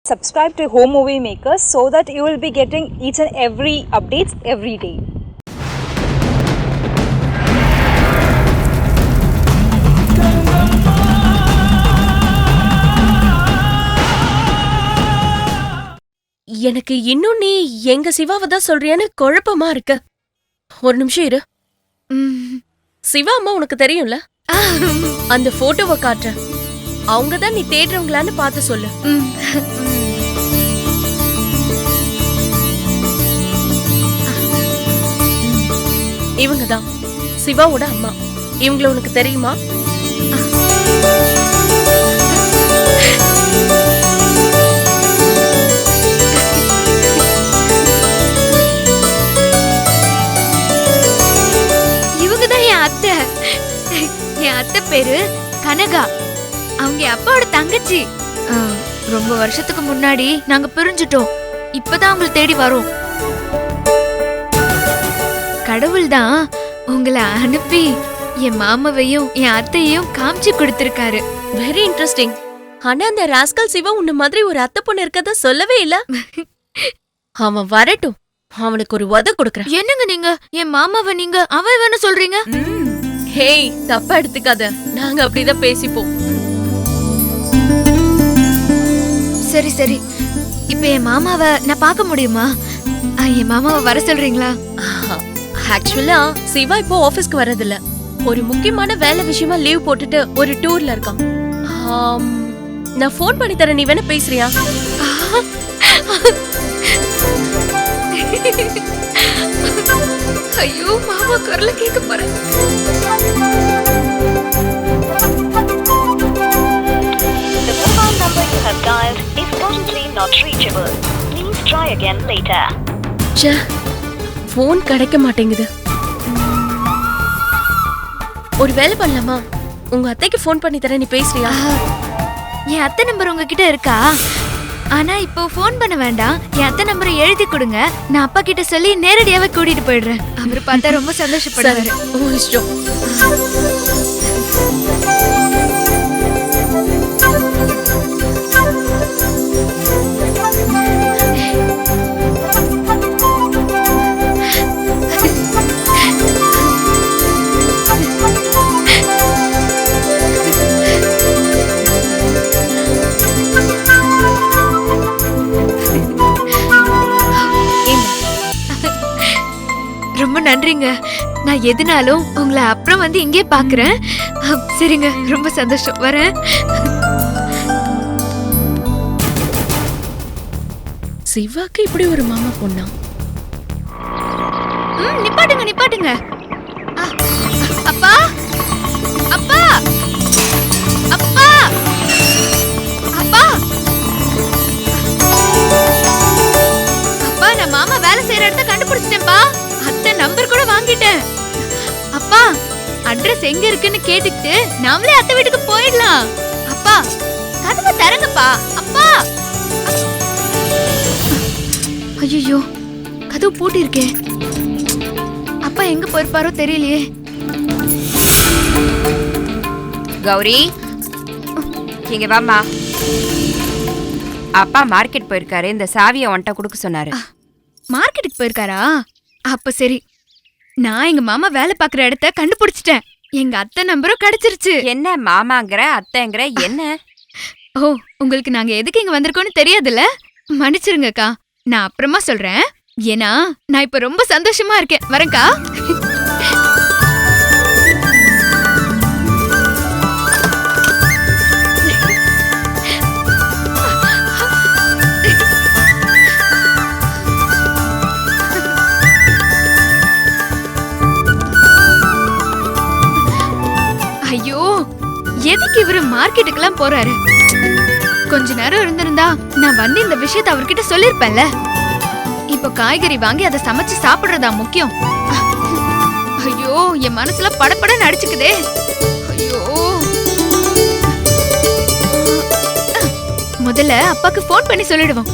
subscribe to Home Movie Makers so that you will be getting each and every updates every day. எனக்கு இன்னும் நீ எங்க சிவாவை தான் சொல்றியான்னு குழப்பமா இருக்கு. ஒரு நிமிஷம் இரு. சிவா அம்மா உனக்கு தெரியும்ல, அந்த போட்டோவை காட்டுறேன். அவங்கதான் நீ தேடுறவங்களான்னு பார்த்து சொல்லு. இவங்கதான் சிவாவோட அம்மா. இவங்கள உனக்கு தெரியுமா? என் அத்தை பேரு கனகா. அவங்க அப்பாவோட தங்கச்சி. ரொம்ப வருஷத்துக்கு முன்னாடி நாங்க பிரிஞ்சுட்டோம். இப்பதான் அவங்களை தேடி வரோம். கடவுள் தான் உங்களை அனுப்பி என் மாமாவையும் என் அத்தையும் காமிச்சு கொடுத்திருக்காரு. Very interesting. ஆனா அந்த ராஸ்கல் சிவா உன்ன மாதிரி ஒரு அத்தை பொண்ணு இருக்கத சொல்லவே இல்ல. அவன் வரட்டும், அவனுக்கு ஒரு உத கொடுக்கறேன். என்னங்க நீங்க என் மாமாவை நீங்க அவன் வேணும் சொல்றீங்க? ஹேய், தப்பா எடுத்துக்காத. நாங்க அப்படிதான் பேசிப்போம். சரி சரி, இப்ப என் மாமாவை நான் பார்க்க முடியுமா? என் மாமாவை வர சொல்றீங்களா? ஆக்சுவலா சிவா இப்போ ஆபீஸ்க்கு வரதில்ல. ஒரு முக்கியமான வேலை விஷயமா லீவ் போட்டுட்டு ஒரு டூர்ல இருக்கான். நான் போன் பண்ணி தரேன், நீ வேணா பேசுறியா? ஐயோ, மாமா குரல கேட்க போறேன். The mobile number you have dialed is currently not reachable. Please try again later. ச்சே, போன் கிடைக்க மாட்டேங்குது. ஒரு வேலை பண்ணலாமா? உங்க அத்தைக்கு போன் பண்ணி தரேன், நீ பேசுறியா? என் அத்தை நம்பர் உங்ககிட்ட இருக்கா? ஆனா இப்போ போன் பண்ண வேண்டாம். என் அத்தை நம்பரை எழுதி கொடுங்க. நான் அப்பா கிட்ட சொல்லி நேரடியாவே கூட்டிட்டு போயிடுறேன். அவரு பார்த்தா ரொம்ப சந்தோஷப்படுவாரு. ஓ இஷ்டம். ரொம்ப நன்றிங்க. நான் எதுனாலும் உங்களை அப்புறம் வந்து இங்கே பாக்குறேன். சரிங்க, ரொம்ப சந்தோஷம். வரேன். சிவாக்கு இப்படி ஒரு மாமா பொண்ணா? நிப்பாட்டுங்க நிப்பாட்டுங்க. அப்பா அப்பா அப்பா அப்பா அப்பா, நான் மாமா வேலை செய்யற இடத்த கண்டுபிடிச்சிட்டேன்பா. அத்தை நம்பர் கூட வாங்கிட்டேன். அப்பா, அட்ரஸ் எங்க இருக்குன்னு கேட்டுக்கிட்டு நாமளே அத்தை வீட்டுக்கு போயிடலாம். அப்பா, கதவை தரங்கப்பா. அப்பா. ஐயோ, கதவு பூட்டி இருக்கே. அப்பா எங்க போயிருப்பாரோ தெரியலையே. கௌரி, இங்க வாமா. அப்பா மார்க்கெட் போயிருக்காரு. இந்த சாவியை உன்கிட்ட கொடுக்க சொன்னாரு. மார்க்கெட்டுக்கு போயிருக்காரா? அப்ப சரி. நான் எங்க மாமா வேலை பாக்குற இடத்த கண்டுபிடிச்சிட்டேன். எங்க அத்தை நம்பரும் கிடைச்சிருச்சு. என்ன மாமாங்கிற அத்தைங்கிற என்ன? ஓ, உங்களுக்கு நாங்க எதுக்கு இங்க வந்திருக்கோம்னு தெரியாதுல்ல? மன்னிச்சிருங்கக்கா, நான் அப்புறமா சொல்றேன். ஏன்னா நான் இப்ப ரொம்ப சந்தோஷமா இருக்கேன். வரேன்க்கா. ஐயோ, எதுக்கு இவரு மார்க்கெட்டுக்கெல்லாம் போறாரு? கொஞ்ச நேரம் இருந்திருந்தா நான் வந்து இந்த விஷயத்தை அவர்கிட்ட சொல்லிருப்பேன்ல. இப்ப காய்கறி வாங்கி அதை சமைச்சு சாப்பிடுறதா முக்கியம். ஐயோ, என் மனசுல படபடன்னு அடிச்சுக்குதே. ஐயோ, முதல்ல அப்பாக்கு போன் பண்ணி சொல்லிடுவோம்.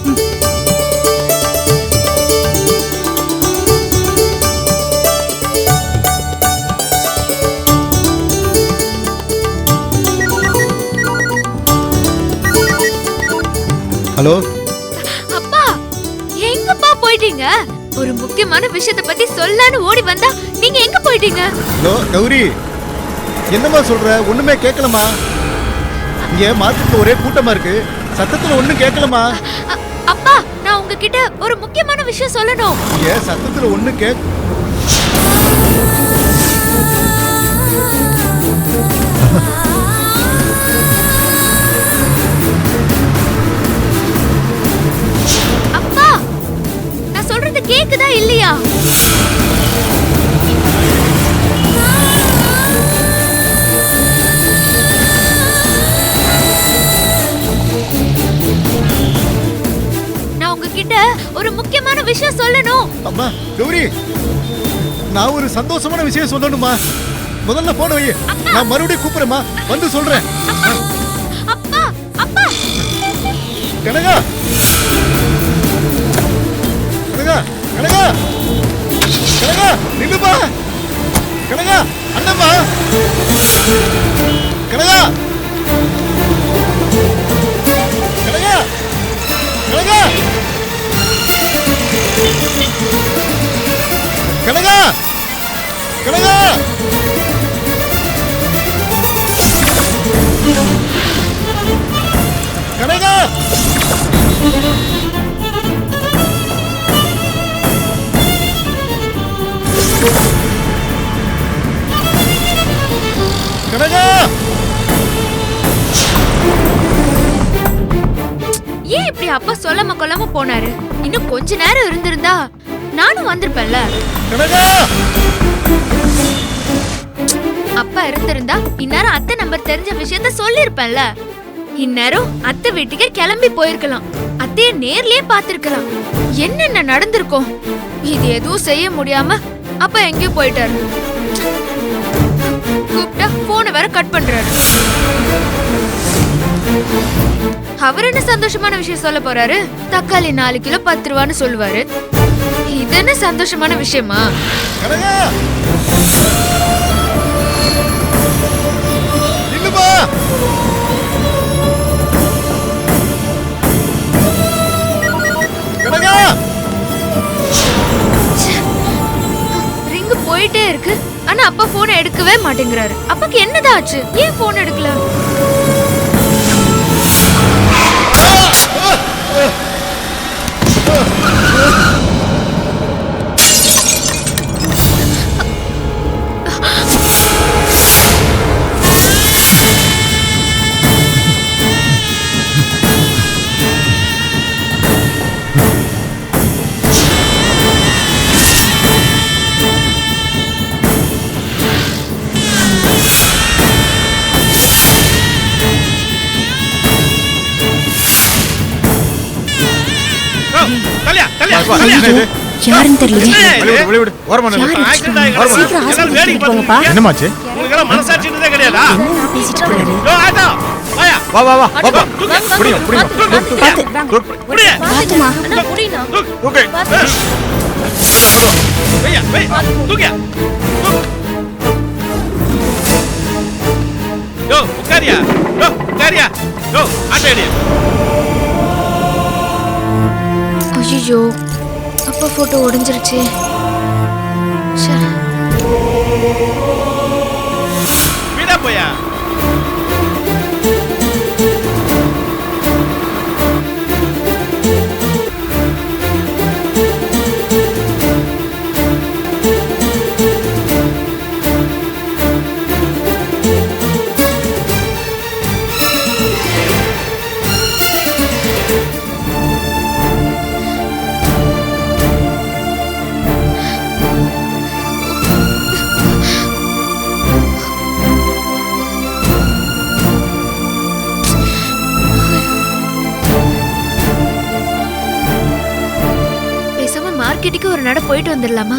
ஹலோ முக்கியமான விஷயத்தை பத்தி சொல்லலான்னு ஓடி வந்தா நீங்க எங்க போயிட்டீங்க? ஹலோ கௌரி, என்னம்மா சொல்ற? ஒண்ணுமே கேட்கலமா. இங்க மார்க்கெட்ல ஒரே கூட்டமா இருக்கு, சத்தத்துல ஒண்ணும் கேட்கலமா. அப்பா, நான் உங்ககிட்ட ஒரு முக்கியமான விஷயம் சொல்லணும். இங்க சத்தத்துல ஒண்ணும் அப்பா, நான் சொல்றது கேக்குதா இல்லையா? நான் உங்ககிட்ட ஒரு முக்கியமான விஷயம் சொல்லணும். அம்மா கௌரி, நான் ஒரு சந்தோஷமான விஷயம் சொல்லணுமா. முதல்ல போன வை, நான் மறுபடியும் கூப்பிடுறேம்மா, வந்து சொல்றேன். அப்பா, அப்பா, கனகா, கனகா, கனகா, கனகா, நில்லுப்பா. கனகா, அண்ணம்மா. கனகா, கனகா, கனகா, கனகா, கனகா. கனகா, கனகா. ஏன் இப்படி அப்பா சொல்லாம கொல்லாம போனாரு? இன்னும் கொஞ்ச நேரம் இருந்திருந்தா நானும் வந்திருப்பேன்ல. கனகா, அப்பா இருந்திருந்தா இந்நேரம் அத்தை நம்பர் தெரிஞ்ச விஷயத்த சொல்லிருப்பேன்ல. இந்நேரம் அத்தை வீட்டுக்கு கிளம்பி போயிருக்கலாம், அத்தைய நேர்லயே பாத்திருக்கலாம். என்னென்ன நடந்திருக்கும்? இது எதுவும் செய்ய முடியாம அப்பா எங்கேயோ போயிட்டாரு. கூப்பிட்டா போனை வேற கட் பண்றாரு. அவர் என்ன சந்தோஷமான விஷயம் சொல்ல போறாரு? தக்காளி 4 கிலோ 10 ரூபான்னு சொல்லுவாரு. இது என்ன சந்தோஷமான விஷயமா? கனகா, நில்லுப்பா. கனகா, ரிங்கு போயிட்டே இருக்கு, ஆனா அப்பா போனை எடுக்கவே மாட்டேங்கிறாரு. அப்பாக்கு என்னதான் ஆச்சு? ஏன் போன் எடுக்கல? யாருன்னு தெரியல. என்னமாச்சு? வா வா வா வா. புடிங்க புடிங்க. பாத்துமா அண்ணா புடினா. ஓகே. வெய்யா வெய் தூக்கியா. யோ உட்காரியா. யோ உட்காரியா. யோ ஆட்டேடி. ஐயோ, அப்பா போட்டோ உடைஞ்சிருச்சு. வீடா போயா. மார்க்கெட்டுக்கு ஒரு நட போயிட்டு வந்துடலாமா?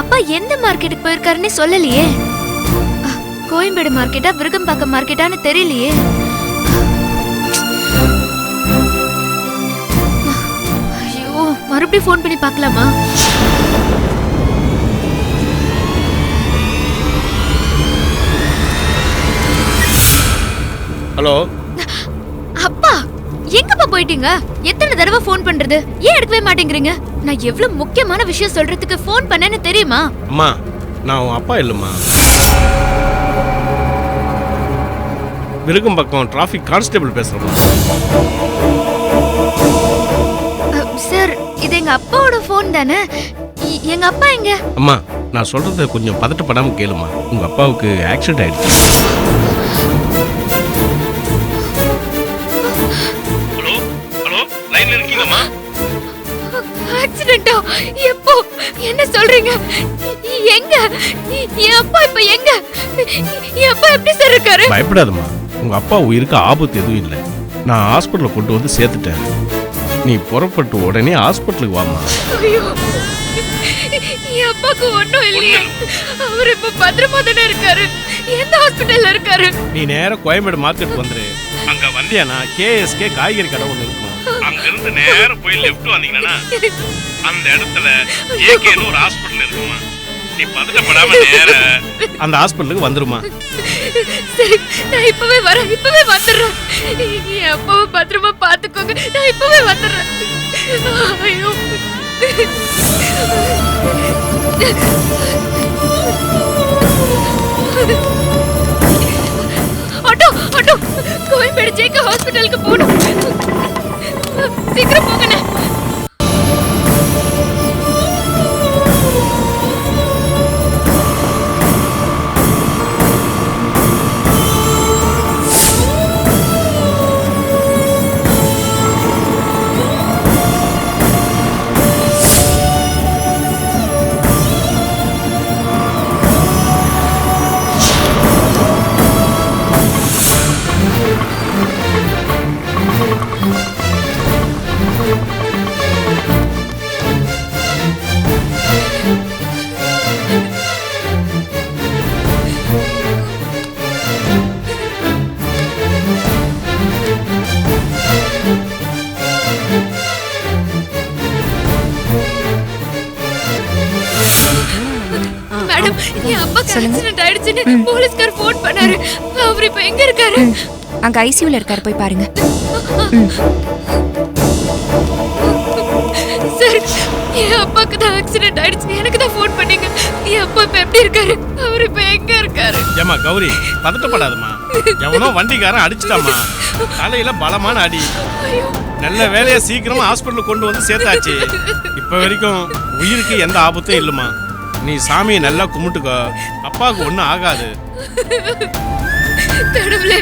அப்பா எந்த மார்க்கெட்டுக்கு போயிருக்காருன்னு சொல்லலையே. கோயம்பேடு மார்க்கெட்டா விருகம்பாக்கம் மார்க்கெட்டான்னு தெரியலையே. ஐயோ, மறுபடியும் ஃபோன் பண்ணி பார்க்கலாமா? ஹலோ அப்பா, எங்கப்பா போயிட்டீங்க? எத்தனை தடவை ஃபோன் பண்றது? ஏன் எடுக்கவே மாட்டேங்கிறீங்க? நான் எவ்வளவு முக்கியமான விஷயம் சொல்றதுக்கு ஃபோன் பண்ணேன்னு தெரியுமா? அம்மா நான் உன் அப்பா இல்லைம்மா, விருகம் பக்கம் டிராஃபிக் கான்ஸ்டபிள் பேசுறேம்மா. சார் இது எங்க அப்பாவோட ஃபோன் தானே? எங்க அப்பா எங்க? அம்மா நான் சொல்றத கொஞ்சம் பதட்டப்படாம கேளுமா. உங்க அப்பாவுக்கு ஆக்சிடென்ட் ஆயிடுச்சு. ஹலோ ஹலோ லைன்ல இருக்கீங்கம்மா? ஆக்சிடென்ட்டா? எப்போ? என்ன சொல்றீங்க? எங்க? என் அப்பா இப்ப எங்க? என் அப்பா எப்படி சார் இருக்காரு? பயப்படாதம்மா, உங்க அப்பா உயிருக்கு ஆபத்து எதுவும் இல்லை. நான் ஹாஸ்பிட்டலில் கொண்டு வந்து சேர்த்துட்டேன். நீ புறப்பட்டு உடனே ஹாஸ்பிட்டலுக்கு வாமா. ஐயோ, என் அப்பாக்கு ஒண்ணும் இல்லையே. அவர் இப்ப பத்திரமா தானே இருக்காரு. எந்த ஹாஸ்பிட்டல்ல இருக்காரு? நீ நேரா கோயம்பேடு மார்க்கெட் வந்துரு. அங்க வந்தியானா கேஎஸ்கே காய்கறி கடை ஒன்று இருக்கும். அங்க இருந்து நேரா போய் லெஃப்ட் வந்தீங்கன்னா அந்த இடத்துல ஏகேன்னு ஒரு ஹாஸ்பிட்டல் இருக்குமா. நீ பதட்டப்படாம நேரா அந்த ஹாஸ்பிட்டலுக்கு வந்துருமா. சரி, நான் இப்பவே வரேன், இப்பவே வந்துடுறேன். என் அப்பாவை பத்திரமா பாத்துக்கோங்க. நான் இப்பவே வந்துடுறேன். ஐயோ, ஆட்டோ ஆட்டோ, கோயம்பேடு ஜேகே ஹாஸ்பிட்டலுக்கு போகணும். சீக்கிரம் போங்கண்ணே. மேடம், என் அப்பாக்கு ஆக்சிடென்ட் ஆயிடுச்சுன்னு போலீஸ்கார் ஃபோன் பண்ணாரு. அவர் இப்ப எங்க இருக்காரு? அங்க ஐசியூல இருக்காரு, போய் பாருங்க. சார், என் அப்பாக்கு தான் ஆக்சிடென்ட் ஆயிடுச்சு. எனக்கு தான் ஃபோன் பண்ணீங்க. என் அப்பா இப்ப எப்படி இருக்காரு? அவர் இப்ப எங்க இருக்காரு? ஏமா கௌரி, பதட்டப்படாதம்மா. எவனோ வண்டிக்காரன் அடிச்சிட்டாமா. தலையில பலமான அடி. நல்ல வேலையா சீக்கிரமா ஹாஸ்பிட்டலுக்கு கொண்டு வந்து சேர்த்தாச்சு. இப்ப வரைக்கும் உயிருக்கு எந்த ஆபத்தும் இல்லைம்மா. நீ சாமியை நல்லா கும்பிட்டுக்கோ, அப்பாவுக்கு ஒன்றும் ஆகாது. கடவுளே,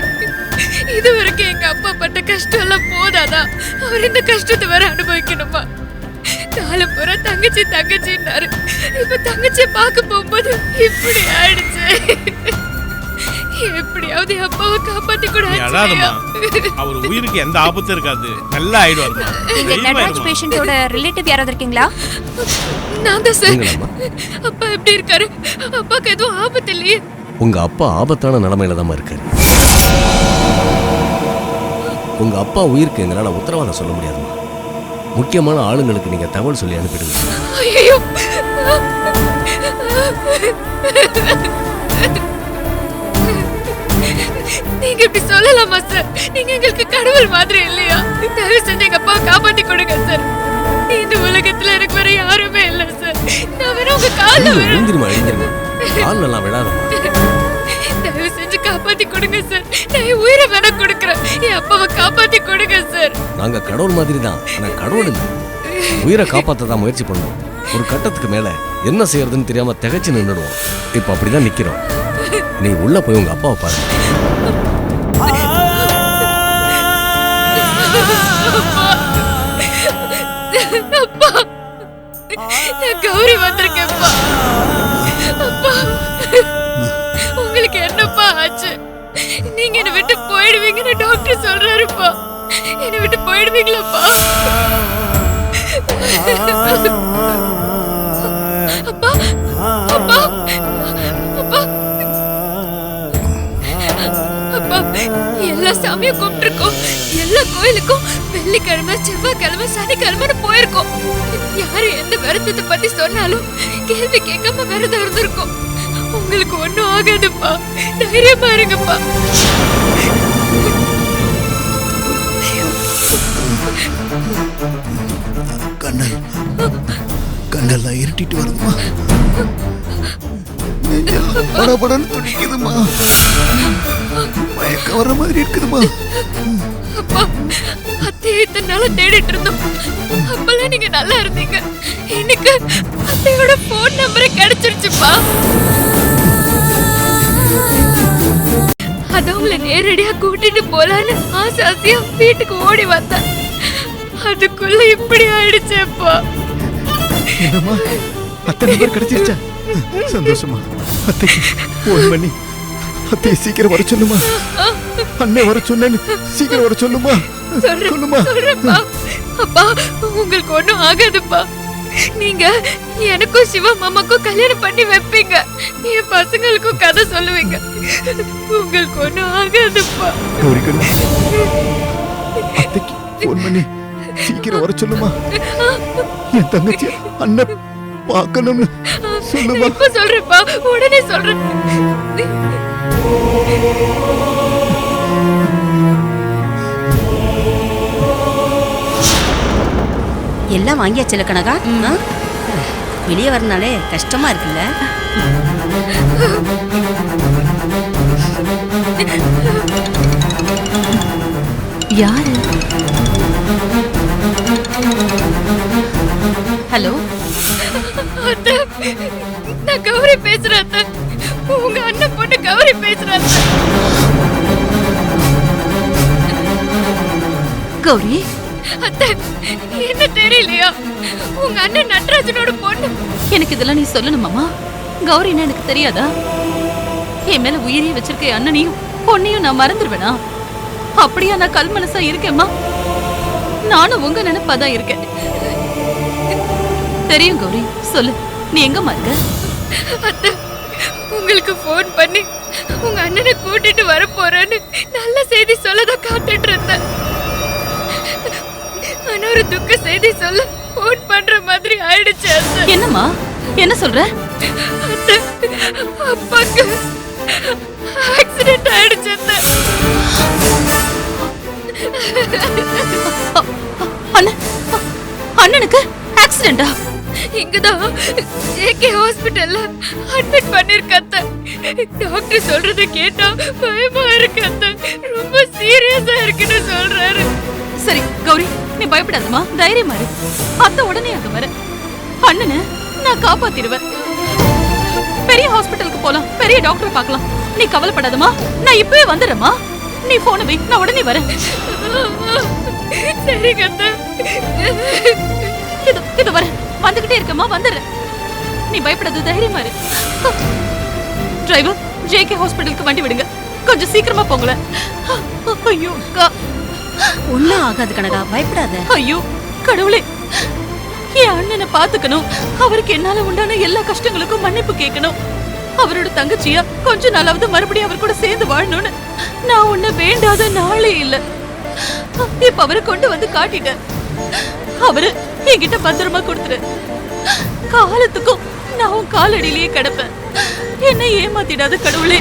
இது வரைக்கும் எங்க அப்பா பட்ட கஷ்டம் எல்லாம் போதாதா? அவர் இந்த கஷ்டத்தை வேற அனுபவிக்கணுமா? காலம் பூரா தங்கச்சி தங்கச்சின்னாரு. இப்ப தங்கச்சியை பார்க்க போகும்போது இப்படி ஆயிடுச்சு. எப்படியாவது அப்பாவை காப்பாத்தி கூட. நீ அழாதம்மா, அவர் உயிருக்கு எந்த ஆபத்தும் இருக்காது. நல்லா ஆயிடுவாருமா. இங்க நட்ராஜ் பேஷண்டோட ரிலேட்டிவ் யாராவது இருக்கீங்களா? நான் தான் சார். அப்பா எப்படி இருக்காரு? அப்பாக்கு எதுவும் ஆபத்து இல்லையே? உங்க அப்பா ஆபத்தான நிலைமையில தான் இருக்காரு. உங்க அப்பா உயிருக்கு எங்களால உத்தரவாதம் சொல்ல முடியாதுமா. முக்கியமான ஆளுங்களுக்கு நீங்க தகவல் சொல்லி அனுப்பிடுங்க. ஐயோ, நீங்க இப்படி சொல்லலாமா சார்? நீங்க எங்களுக்கு கடவுள் மாதிரி இல்லையா? தயவு செஞ்சு எங்க அப்பாவை காப்பாத்தி கொடுங்க சார். இந்த உலகத்துல எனக்கு வேற யாருமே இல்ல சார். நான் வேற உங்க கால்ல எழுந்திருமா, எழுந்திருமா. கால் நல்லா விடாதம்மா. தயவு செஞ்சு காப்பாத்தி கொடுங்க சார். நான் என் உயிரை வேணா கொடுக்குறேன். என் அப்பாவை காப்பாத்தி கொடுங்க சார். நாங்க கடவுள் மாதிரி தான், ஆனா கடவுள் இல்லை. உயிரை காப்பாற்றதான் முயற்சி பண்ணோம். ஒரு கட்டத்துக்கு மேல என்ன செய்யறதுன்னு தெரியாம திகைச்சு நின்றுடுவோம். இப்ப அப்படிதான் நிக்கிறோம். நீ உள்ள போய் உங்க அப்பாவை பாரு. அப்பா, நான் கௌரி வந்திருக்கேன்ப்பா. அப்பா, உங்களுக்கு என்னப்பா ஆச்சு? நீங்க என்னை விட்டு போயிடுவீங்கன்னு டாக்டர் சொல்றாருப்பா. என்னை விட்டு போயிடுவீங்களாப்பா? அப்பா, அப்பா, அப்பா, அப்பா, எல்லா சாமியும் கும்பிட்டுருக்கோம். எல்லா கோயிலுக்கும் வெள்ளிக்கிழமை, செவ்வாய்க்கிழமை, சனிக்கிழமைன்னு போயிருக்கோம். யாரு எந்த விரதத்தை பத்தி சொன்னாலும் கேள்வி கேட்காம விரதம் இருந்திருக்கோம். உங்களுக்கு ஒண்ணும் ஆகாதுப்பா. தைரியமா இருங்கப்பா. கண்ணன் கண்ணெல்லாம் இருட்டிட்டு வருதுமா, நெஞ்செல்லாம் படபடன்னு துடிக்குதுமா, மயக்கம் வர மாதிரி இருக்குதுமா. அப்பா, அத்தையை இத்தனை நாளா தேடிட்டு இருந்தோம். அப்பெல்லாம் நீங்க நல்லா இருந்தீங்க. இன்னைக்கு அத்தையோட போன் நம்பரை கிடைச்சிருச்சுப்பா. அதான் உங்களை நேரடியா கூட்டிட்டு போலான்னு ஆசை ஆசையா வீட்டுக்கு ஓடி வந்தேன். அதுக்குள்ள இப்படி ஆயிடுச்சேப்பா. என்னம்மா, அத்தை நம்பர் கிடைச்சிருச்சா? சந்தோஷமா. அத்தைக்கு போன் பண்ணி அத்தையை சீக்கிரம் வர சொல்லுமா. அண்ணே வர சொன்னேன்னு சீக்கிரம் வர சொல்லுமா. சொல்லுமா. சொல்றேன்ப்பா. அப்பா, உங்களுக்கு ஒண்ணும் ஆகாதுப்பா. நீங்க எனக்கும் சிவா மாமாக்கும் கல்யாணம் பண்ணி வைப்பீங்க. என் பசங்களுக்கும் கதை சொல்லுவீங்க. உங்களுக்கு ஒண்ணும் ஆகாதுப்பா. கௌரி கண்ணு, அத்தைக்கு போன் பண்ணி சீக்கிரம் வர சொல்லுமா. என் தங்கச்சி அண்ணன் பார்க்கணும்னு சொல்லுமா. இப்ப சொல்றேன்ப்பா, உடனே சொல்றேன். எல்லாம் வாங்கியாச்சுல கனகா? வெளியே வரனாலே கஷ்டமா இருக்குல்ல? யாரு? ஹலோ, அத்தை, நான் கௌரி பேசுறேன் அத்தை. உங்க அண்ணன் பொண்ணு கௌரி பேசுறேன் அத்தை. கௌரி, அத்தை, என்ன தெரியலையா? உங்க அண்ணன் நட்ராஜனோட பொண்ணு. எனக்கு இதெல்லாம் நீ சொல்லணுமாமா? கௌரின்னு எனக்கு தெரியாதா? என் மேல உயிரியை வச்சிருக்க அண்ணனையும் பொண்ணையும் நான் மறந்துடுவேனா? அப்படியா நான் கல் மனசா இருக்கேம்மா? நானும் உங்க நினைப்பாதான் இருக்கேன். தெரியும் கௌரி, சொல்லு, நீ எங்கம்மா இருக்க? அத்தை, உங்களுக்கு போன் பண்ணி உங்க அண்ணனை கூட்டிட்டு வர போறேன்னு நல்ல செய்தி சொல்லதான் காத்துட்டு இருந்தேன். ஆனா ஒரு துக்க செய்தி சொல்ல போன் பண்ற மாதிரி ஆயிடுச்சு அத்தை. என்னம்மா, என்ன சொல்ற? அத்தை, அப்பாக்கு ஆக்சிடென்ட் ஆயிடுச்சு அத்தை. அண்ணனுக்கு ஆக்சிடென்டா? இங்கதான் ஜேகே ஹாஸ்பிடல்ல அட்மிட் பண்ணிருக்க அத்தை. டாக்டர் சொல்றத கேட்டா பயமா இருக்கு அத்தை. ரொம்ப சீரியஸா இருக்குன்னு சொல்றாரு. சரி கௌரி, நீ பயப்படாதம்மா, தைரியமா இரு. அத்தை உடனே அங்க வர. அண்ணனை நான் காப்பாத்திடுவேன். பெரிய ஹாஸ்பிட்டலுக்கு போலாம், பெரிய டாக்டர் பார்க்கலாம். நீ கவலைப்படாதம்மா, நான் இப்பவே வந்துடுறேம்மா. நீ போன வை, நான் உடனே வரேன். சரிங்க அத்தை. இது வரேன், வந்துகிட்டே இருக்கம்மா, வந்துடுறேன். நீ பயப்படாத, தைரியமா இரு. டிரைவர், ஜேகே ஹாஸ்பிட்டலுக்கு வண்டி விடுங்க. கொஞ்சம் சீக்கிரமா போங்களேன். ஐயோ ஒன்னும் ஆகாது கனகா, பயப்படாத. ஐயோ கடவுளே, என் அண்ணனை பாத்துக்கணும். அவருக்கு என்னால உண்டான எல்லா கஷ்டங்களுக்கும் மன்னிப்பு கேட்கணும். அவரோட தங்கச்சியா கொஞ்ச நாளாவது மறுபடியும் அவர் கூட சேர்ந்து வாழணும்னு நான் உன்னை வேண்டாத நாளே இல்ல. இப்ப அவரை கொண்டு வந்து காட்டிட்டேன். அவரு என்கிட்ட பத்திரமா கொடுத்துரு. காலத்துக்கும் நான் உன் காலடியிலேயே கிடப்பேன். என்னை ஏமாத்திடாத கடவுளே.